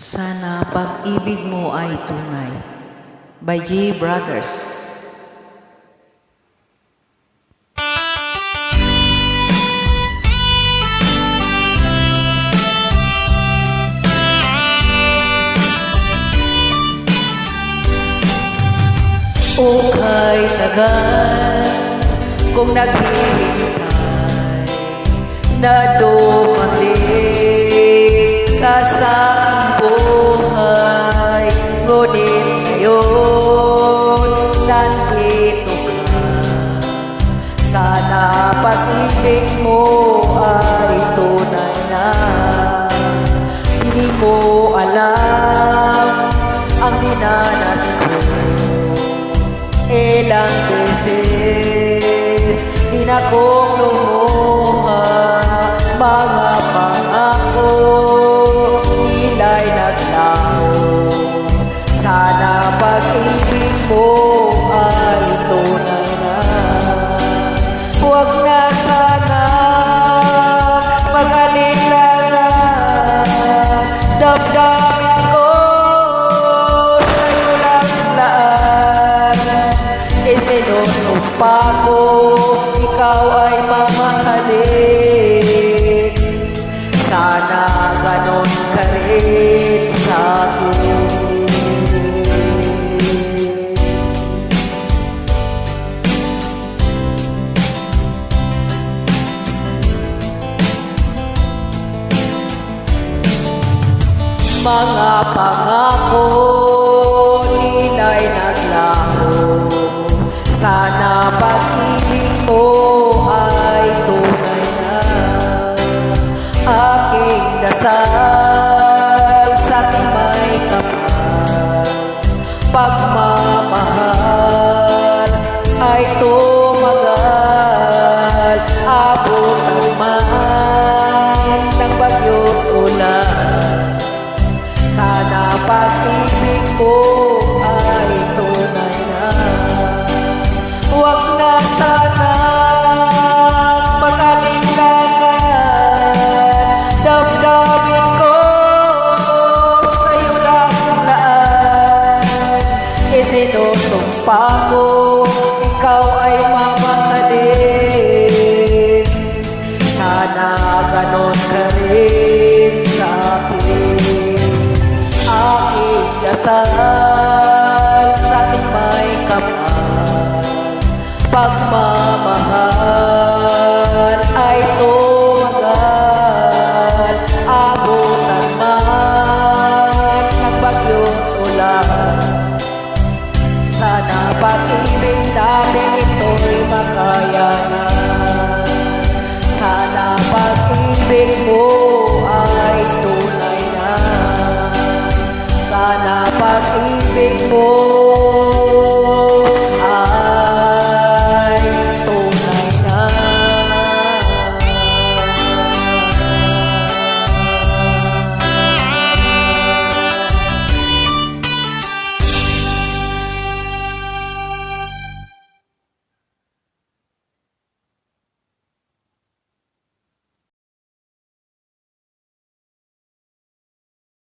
Sana pag-ibig mo ay tunay. By G. Brothers. Okay, tagal kung naghihintay na dumating ka sa buhay. Ngunit ngayon, nandito ka. Sana pag-ibig mo ay tunay na. Hindi mo alam ang dinanas ko. Ilang beses din akong lumuha, mga pangako nila'y naglaho. Sana pag-ibig mo ay tunay na. Huwag na sana mag-alinlangan, damdamin ko sa'yo lang laan. Isinusumpa ko, ikaw ay mamahalin. Sana ganon ka rin sa'kin. Mga pangako nila'y naglaho. Sana pag-ibig mo ay tunay na. Aking dasal sa may kapal, pagmamahal ay tumagal. Abot man ng bagyo't ulan. Sana pag-ibig mo ay tunay na. Huwag na sana mag-alinlangan, damdamin ko sa'yo lang laan. Isinusumpa ko, ikaw ay mamahalin. Sana ganon ka rin sa'kin. Aking dasal sa may kapal, pagmamahal ay tumagal. Abutan man ng bagyo't ulan. Sana pag-ibig natin ito'y makayanan. Sana pag-ibig mo ay tunay na. Sana pag-ibig mo